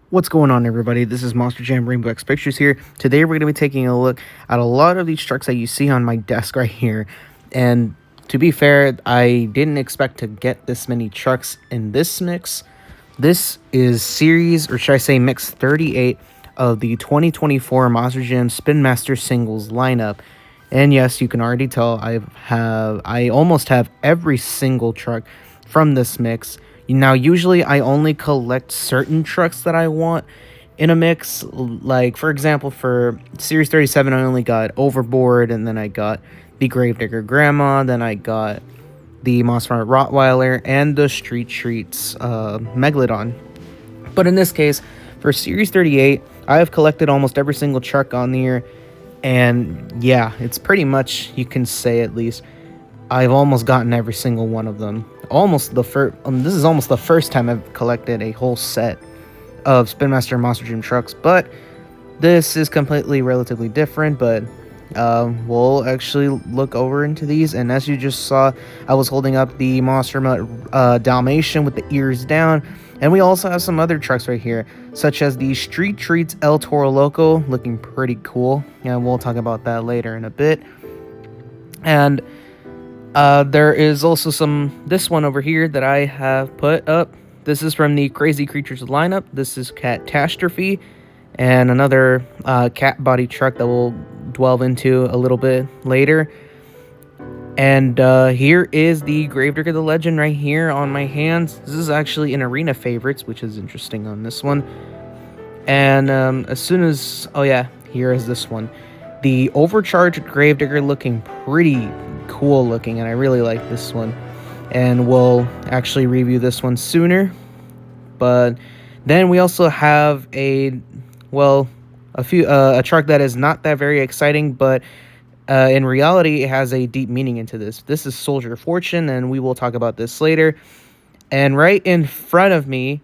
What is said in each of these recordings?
What's going on, everybody? This is Monster Jam Rainbow X Pictures here. Today we're going to be taking a look at a lot of these trucks that you see on my desk right here. And to be fair, I didn't expect to get this many trucks in this mix. This is series, or should I say mix 38 of the 2024 Monster Jam Spin Master Singles lineup. And yes, you can already tell I almost have every single truck from this mix. Now, usually I only collect certain trucks that I want in a mix. Like, for example, for Series 37, I only got Overboard, and then I got the Gravedigger Grandma, then I got the Monster Rottweiler, and the Street Treats Megalodon. But in this case, for Series 38, I have collected almost every single truck on here, and yeah, it's pretty much, you can say at least, I've almost gotten every single one of them. This is almost the first time I've collected a whole set of Spin Master and Monster Jam trucks, but this is completely relatively different. But we'll actually look over into these, and as you just saw, I was holding up the Monster Dalmatian with the ears down, and we also have some other trucks right here, such as the Street Treats El Toro Loco, looking pretty cool, and we'll talk about that later in a bit. And there is also this one over here that I have put up. This is from the Crazy Creatures lineup. This is Catastrophe, and another cat body truck that we'll delve into a little bit later. And here is the Gravedigger the Legend right here on my hands. This is actually an arena favorites, which is interesting on this one. And here is this one. The overcharged Gravedigger, looking pretty cool looking, and I really like this one, and we'll actually review this one sooner. But then we also have a truck that is not that very exciting, but in reality it has a deep meaning into this. This is Soldier of Fortune, and we will talk about this later. And right in front of me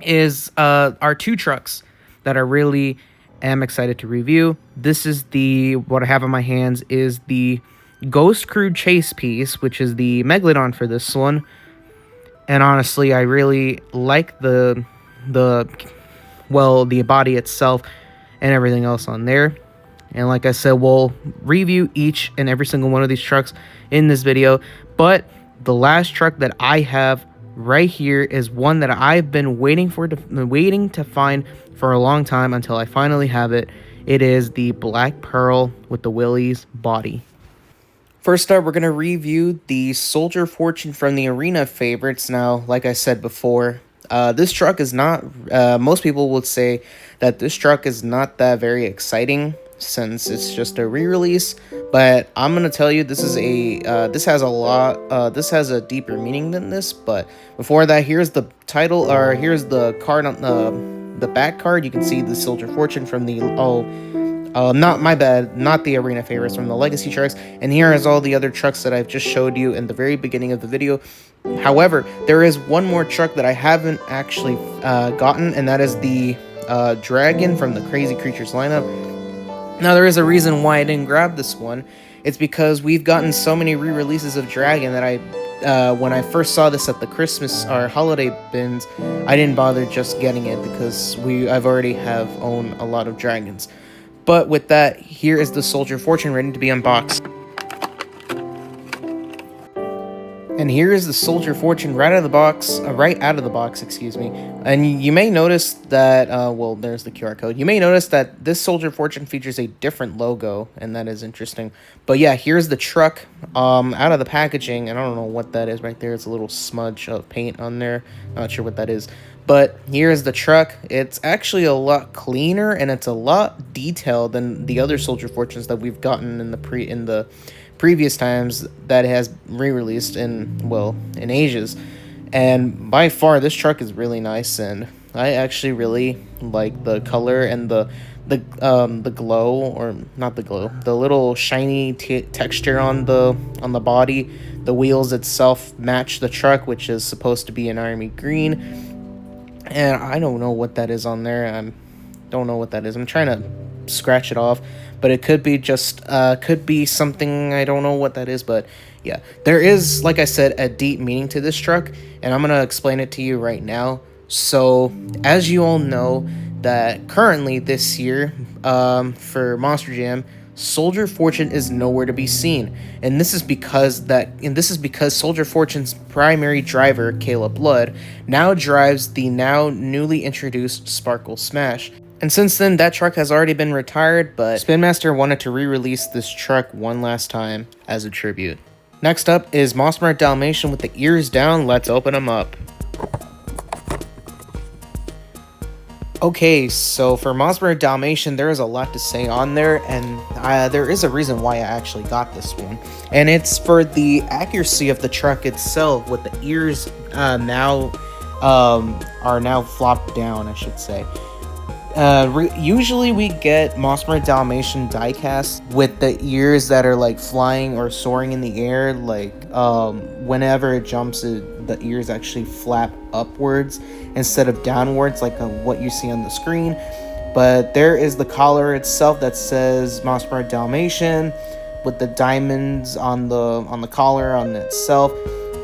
is our two trucks that I really am excited to review. This is what I have in my hands is the Ghost Crew Chase piece, which is the Megalodon for this one. And honestly, I really like the body itself and everything else on there. And like I said, we'll review each and every single one of these trucks in this video. But the last truck that I have right here is one that I've been waiting to find for a long time until I finally have it. It is the Black Pearl with the Willys body. First up, we're going to review the Soldier of Fortune from the Arena favorites. Now, like I said before, this truck is not, most people would say that this truck is not that very exciting since it's just a re-release, but I'm going to tell you this has a deeper meaning than this. But before that, here's the title, or here's the card on the back card. You can see the Soldier of Fortune from the, not the Arena favorites, from the Legacy trucks. And here is all the other trucks that I've just showed you in the very beginning of the video. However, there is one more truck that I haven't actually gotten, and that is the Dragon from the Crazy Creatures lineup. Now, there is a reason why I didn't grab this one. It's because we've gotten so many re-releases of Dragon that when I first saw this at the Christmas or holiday bins, I didn't bother just getting it because I've already owned a lot of Dragons. But with that, here is the Soldier of Fortune ready to be unboxed. And here is the Soldier of Fortune right out of the box, excuse me. And you may notice that, there's the QR code. You may notice that this Soldier of Fortune features a different logo, and that is interesting. But yeah, here's the truck out of the packaging, and I don't know what that is right there. It's a little smudge of paint on there. Not sure what that is. But here's the truck. It's actually a lot cleaner, and it's a lot detailed than the other Soldier of Fortunes that we've gotten in the previous times that it has re-released in Asia's. And by far, this truck is really nice, and I actually really like the color and the glow, or not the glow, the little shiny texture on the body. The wheels itself match the truck, which is supposed to be an army green. And I don't know what that is on there. I don't know what that is. I'm trying to scratch it off, but it could be could be something. I don't know what that is, but yeah, there is, like I said, a deep meaning to this truck, and I'm gonna explain it to you right now. So, as you all know, that currently this year, for Monster Jam, Soldier Fortune is nowhere to be seen, and this is because Soldier Fortune's primary driver, Caleb Blood, now drives the now newly introduced Sparkle Smash. And since then, that truck has already been retired, but Spin Master wanted to re-release this truck one last time as a tribute. Next up is Monster Dalmatian with the ears down. Let's open them up. Okay, so for Monster Dalmatian, there is a lot to say on there, and there is a reason why I actually got this one. And it's for the accuracy of the truck itself, with the ears are now flopped down, I should say. Usually we get Monster Dalmatian diecast with the ears that are like flying or soaring in the air, like whenever it jumps, the ears actually flap upwards instead of downwards, like what you see on the screen. But there is the collar itself that says Monster Dalmatian with the diamonds on the collar on itself.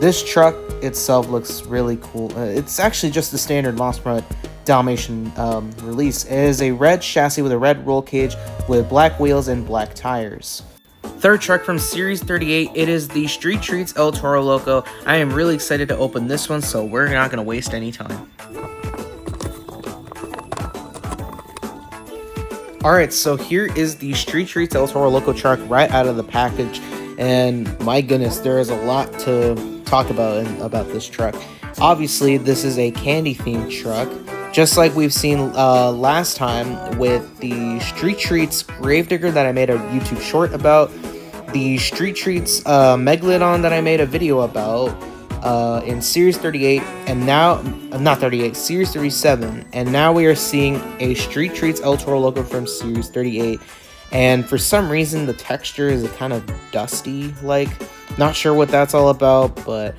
This truck itself looks really cool. It's actually just the standard Monster Dalmatian release. It is a red chassis with a red roll cage with black wheels and black tires. Third truck from Series 38, it is the Street Treats El Toro Loco. I am really excited to open this one, so we're not going to waste any time. Alright, so here is the Street Treats El Toro Loco truck right out of the package, and my goodness, there is a lot to talk about this truck. Obviously, this is a candy-themed truck, just like we've seen last time with the Street Treats Gravedigger that I made a YouTube short about, the Street Treats Megalodon that I made a video about in Series 38, and now, not 38, Series 37, and now we are seeing a Street Treats El Toro Loco from Series 38, and for some reason the texture is kind of dusty, like, not sure what that's all about, but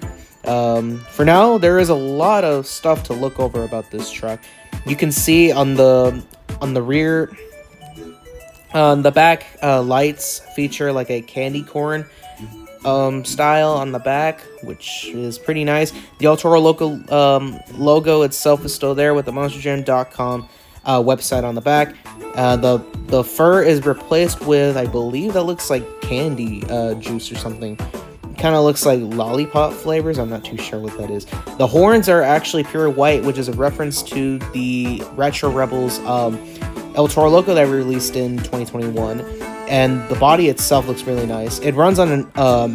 for now, there is a lot of stuff to look over about this truck. You can see on the rear, the back lights feature like a candy corn style on the back, which is pretty nice. The El Toro Loco logo itself is still there with the MonsterJam.com website on the back. The fur is replaced with, I believe that looks like candy juice or something. Kind of looks like lollipop flavors. I'm not too sure what that is. The horns are actually pure white, which is a reference to the Retro Rebels El Toro Loco that we released in 2021. And the body itself looks really nice. It runs on a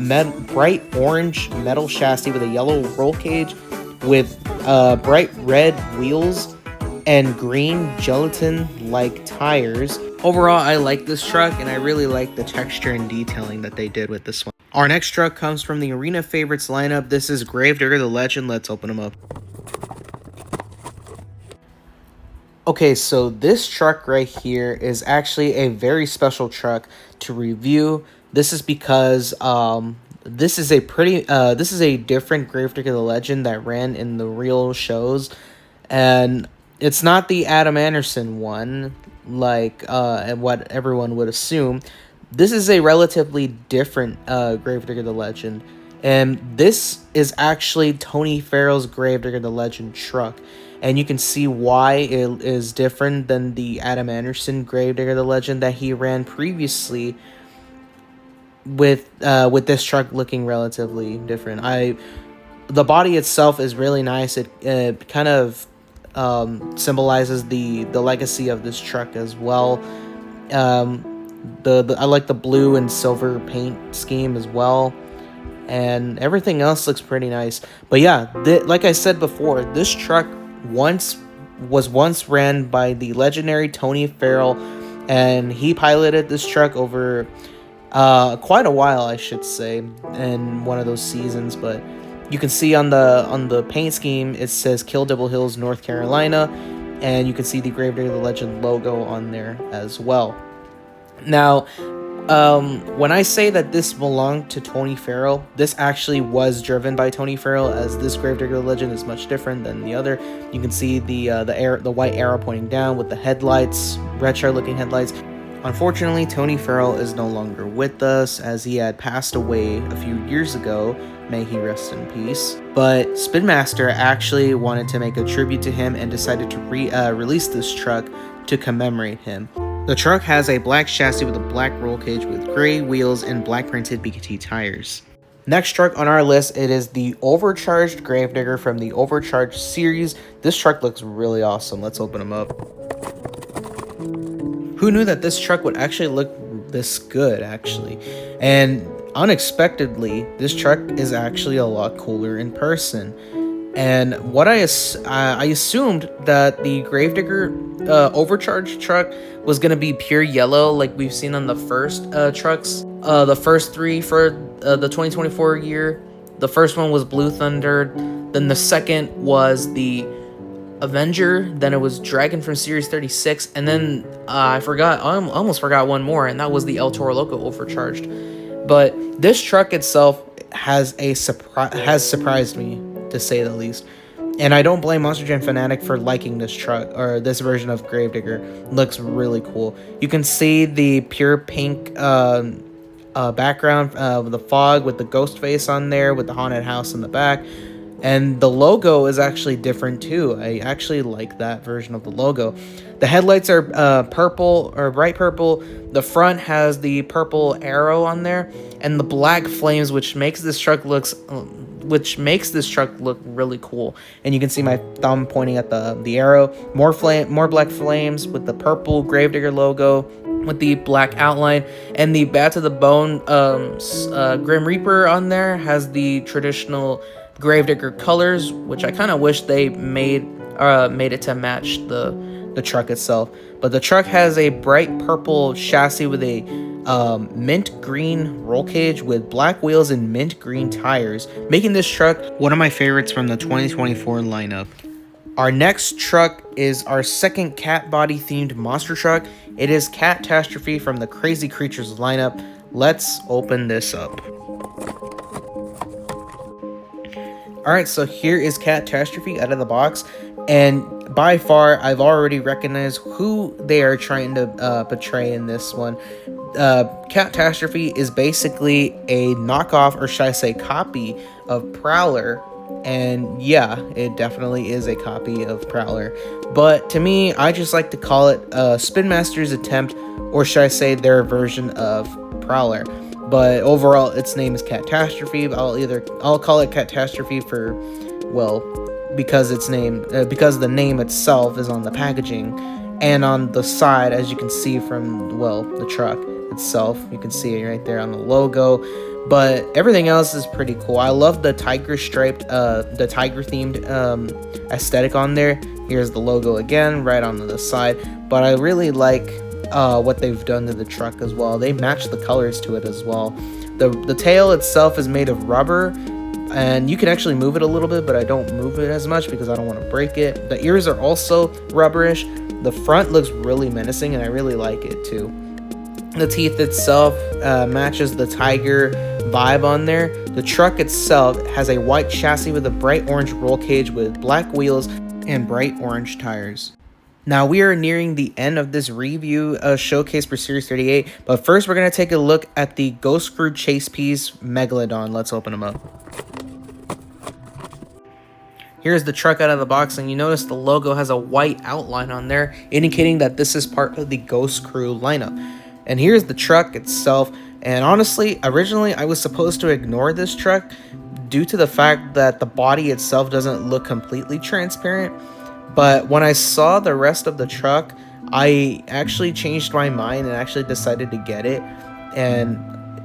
bright orange metal chassis with a yellow roll cage with bright red wheels and green gelatin-like tires. Overall, I like this truck, and I really like the texture and detailing that they did with this one. Our next truck comes from the Arena Favorites lineup. This is Gravedigger the Legend. Let's open them up. Okay, so this truck right here is actually a very special truck to review. This is because this is a different Gravedigger the Legend that ran in the real shows, and it's not the Adam Anderson one like what everyone would assume. This is a relatively different Gravedigger the Legend, and this is actually Tony Farrell's Gravedigger the Legend truck, and you can see why it is different than the Adam Anderson Gravedigger the Legend that he ran previously, with this truck looking relatively different. The body itself is really nice. It kind of symbolizes the legacy of this truck as well. I like the blue and silver paint scheme as well, and everything else looks pretty nice. But yeah, like I said before, this truck was once ran by the legendary Tony Farrell, and he piloted this truck over quite a while, I should say, in one of those seasons. But you can see on the paint scheme it says Kill Devil Hills, North Carolina, and you can see the Gravedigger the Legend logo on there as well. Now, when I say that this belonged to Tony Farrell, this actually was driven by Tony Farrell, as this Gravedigger the Legend is much different than the other. You can see the white arrow pointing down with the headlights, retro looking headlights. Unfortunately, Tony Farrell is no longer with us as he had passed away a few years ago. May he rest in peace. But Spin Master actually wanted to make a tribute to him and decided to release this truck to commemorate him. The truck has a black chassis with a black roll cage with gray wheels and black printed BKT tires. Next truck on our list, it is the Overcharged Gravedigger from the Overcharged series. This truck looks really awesome. Let's open them up. Who knew that this truck would actually look this good, actually? And unexpectedly, this truck is actually a lot cooler in person. And what I assumed that the Gravedigger Overcharged truck was going to be pure yellow like we've seen on the first trucks. The first three for the 2024 year. The first one was Blue Thunder. Then the second was the Avenger, then it was Dragon from Series 36, and then I almost forgot one more, and that was the El Toro Loco Overcharged. But this truck itself has surprised me, to say the least. And I don't blame Monster Jam Fanatic for liking this truck, or this version of Gravedigger. Looks really cool. You can see the pure pink background with the fog, with the ghost face on there, with the haunted house in the back. And the logo is actually different too. I actually like that version of the logo. The headlights are purple or bright purple. The front has the purple arrow on there, and the black flames, which makes this truck look really cool. And you can see my thumb pointing at the arrow. More black flames with the purple Gravedigger logo, with the black outline, and the Bat to the Bone Grim Reaper on there has the traditional Gravedigger colors, which I kind of wish they made it to match the truck itself. But the truck has a bright purple chassis with a mint green roll cage with black wheels and mint green tires, making this truck one of my favorites from the 2024 lineup. Our next truck is our second cat body themed monster truck. It is Catastrophe from the Crazy Creatures lineup. Let's open this up. Alright, so here is Catastrophe out of the box, and by far, I've already recognized who they are trying to portray in this one. Catastrophe is basically a knockoff, or should I say copy, of Prowler, and yeah, it definitely is a copy of Prowler. But to me, I just like to call it Spin Master's attempt, or should I say their version of Prowler. But overall, its name is Catastrophe. I'll call it Catastrophe for, well, because because the name itself is on the packaging, and on the side, as you can see from, well, the truck itself, you can see it right there on the logo. But everything else is pretty cool. I love the tiger striped, the tiger themed aesthetic on there. Here's the logo again, right on the side. But I really like what they've done to the truck as well. They match the colors to it as well. The tail itself is made of rubber, and you can actually move it a little bit, but I don't move it as much because I don't want to break it. The ears are also rubberish. The front looks really menacing, and I really like it too. The teeth itself matches the tiger vibe on there. The truck itself has a white chassis with a bright orange roll cage with black wheels and bright orange tires. Now we are nearing the end of this review showcase for Series 38, but first we're going to take a look at the Ghost Crew Chase Piece Megalodon. Let's open them up. Here's the truck out of the box, and you notice the logo has a white outline on there, indicating that this is part of the Ghost Crew lineup. And here's the truck itself, and honestly, originally I was supposed to ignore this truck due to the fact that the body itself doesn't look completely transparent. But when I saw the rest of the truck, I actually changed my mind and actually decided to get it. And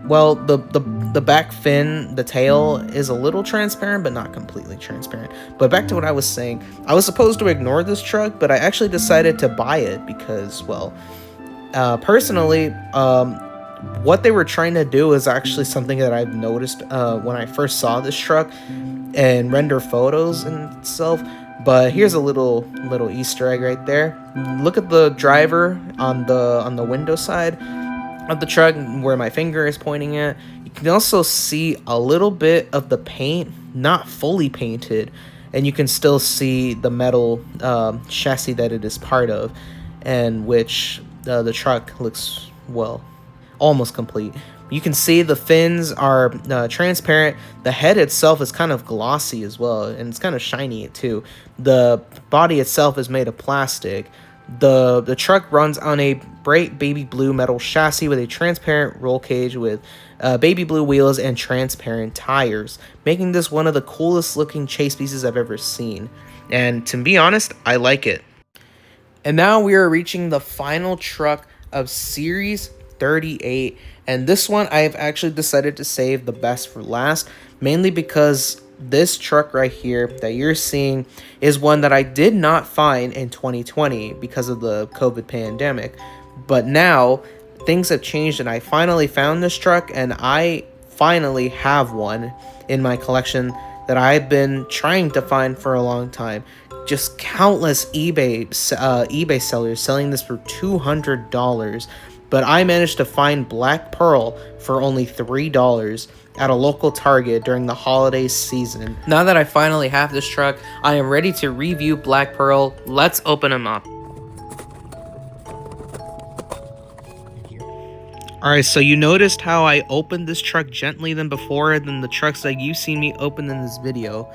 well, the back fin, the tail is a little transparent, but not completely transparent. But back to what I was saying, I was supposed to ignore this truck, but I actually decided to buy it because, well, personally, what they were trying to do is actually something that I've noticed when I first saw this truck and render photos in itself. But here's a little Easter egg right there. Look at the driver on the window side of the truck where my finger is pointing at. You can also see a little bit of the paint, not fully painted, and you can still see the metal chassis that it is part of, and which the truck looks, well, almost complete. You can see the fins are transparent. The head itself is kind of glossy as well, and it's kind of shiny too. The body itself is made of plastic. The truck runs on a bright baby blue metal chassis with a transparent roll cage with baby blue wheels and transparent tires, making this one of the coolest looking chase pieces I've ever seen. And to be honest, I like it. And now we are reaching the final truck of Series 38, and this one I've actually decided to save the best for last, mainly because this truck right here that you're seeing is one that I did not find in 2020 because of the COVID pandemic. But now things have changed and I finally found this truck, and I finally have one in my collection that I've been trying to find for a long time. Just countless eBay sellers selling this for $200, but I managed to find Black Pearl for only $3 at a local Target during the holiday season. Now that I finally have this truck, I am ready to review Black Pearl. Let's open them up. Alright, so you noticed how I opened this truck gently than before than the trucks that you've seen me open in this video.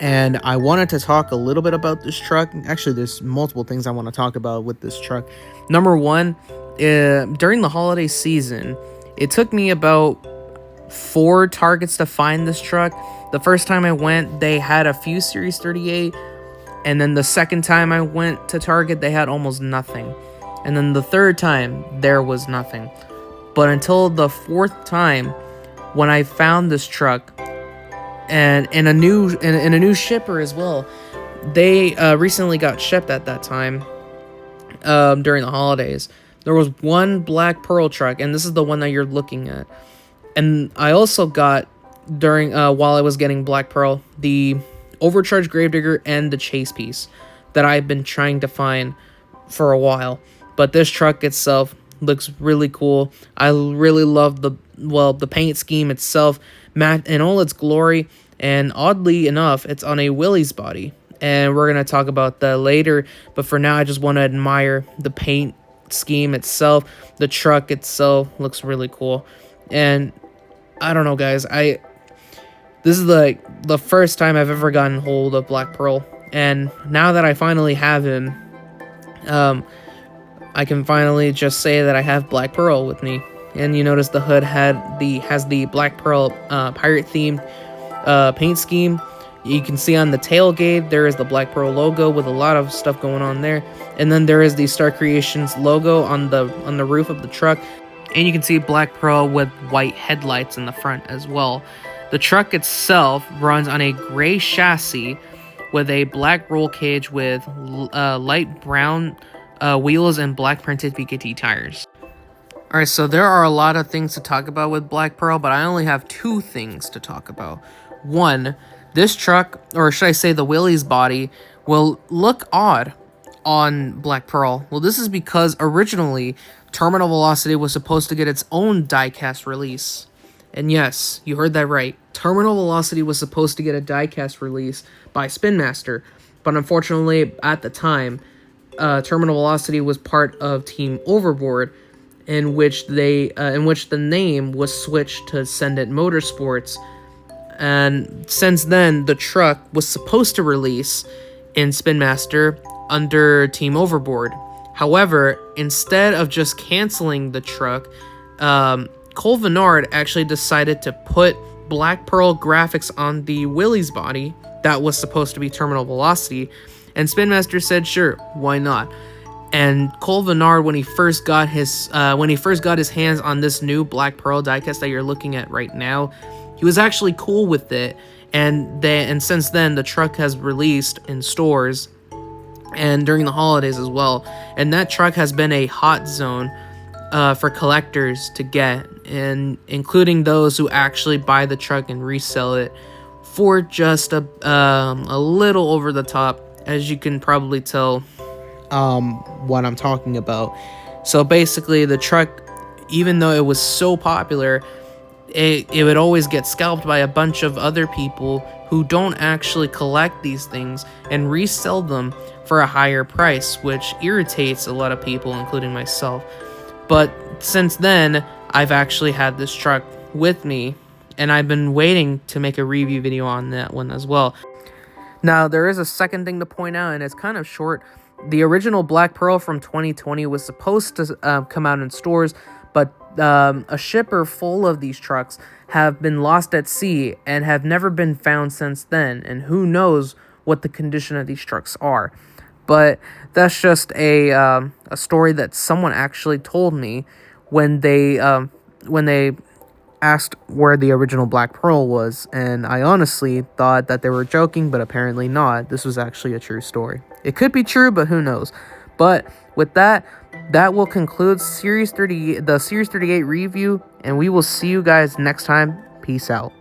And I wanted to talk a little bit about this truck. Actually, there's multiple things I want to talk about with this truck. Number one, during the holiday season, it took me about 4 Targets to find this truck. The first time I went, they had a few Series 38. And then the second time I went to Target, they had almost nothing. And then the third time, there was nothing. But until the 4th time, when I found this truck, and in a new shipper as well, they recently got shipped at that time during the holidays. There was one Black Pearl truck, and this is the one that you're looking at. And I also got during while I was getting Black Pearl, the overcharged Gravedigger and the chase piece that I've been trying to find for a while. But this truck itself looks really cool. I really love the paint scheme itself, matte in all its glory, and oddly enough, it's on a Willys body. And we're going to talk about that later, but for now, I just want to admire the paint scheme itself. The truck itself looks really cool. And I don't know, guys, this is like the first time I've ever gotten hold of Black Pearl, and now that I finally have him, I can finally just say that I have Black Pearl with me. And you notice the hood has the Black Pearl pirate themed paint scheme. You can see on the tailgate there is the Black Pearl logo with a lot of stuff going on there, and then there is the Star Creations logo on the roof of the truck, and you can see Black Pearl with white headlights in the front as well. The truck itself runs on a gray chassis with a black roll cage with light brown wheels and black printed PKT tires. Alright, so there are a lot of things to talk about with Black Pearl, but I only have 2 things to talk about. One, this truck, or should I say the Willys body, will look odd on Black Pearl. Well, this is because originally Terminal Velocity was supposed to get its own diecast release. And yes, you heard that right. Terminal Velocity was supposed to get a diecast release by Spin Master, but unfortunately at the time, Terminal Velocity was part of Team Overboard, in which the name was switched to Send It Motorsports. And since then, the truck was supposed to release in Spin Master under Team Overboard. However, instead of just canceling the truck, Cole Vennard actually decided to put Black Pearl graphics on the Willys body that was supposed to be Terminal Velocity, and Spin Master said, "Sure, why not?" And Cole Vennard, when he first got his hands on this new Black Pearl diecast that you're looking at right now, he was actually cool with it. And since then, the truck has released in stores and during the holidays as well. And that truck has been a hot zone for collectors to get, and including those who actually buy the truck and resell it for just a little over the top, as you can probably tell what I'm talking about. So basically, the truck, even though it was so popular, it would always get scalped by a bunch of other people who don't actually collect these things and resell them for a higher price, which irritates a lot of people, including myself. But since then, I've actually had this truck with me, and I've been waiting to make a review video on that one as well. Now, there is a second thing to point out, and it's kind of short. The original Black Pearl from 2020 was supposed to come out in stores, but a shipper full of these trucks have been lost at sea and have never been found since then, and who knows what the condition of these trucks are. But that's just a story that someone actually told me when they asked where the original Black Pearl was, and I honestly thought that they were joking, but apparently not. This was actually a true story. It could be true, but who knows. But with that, that will conclude the Series 38 review, and we will see you guys next time. Peace out.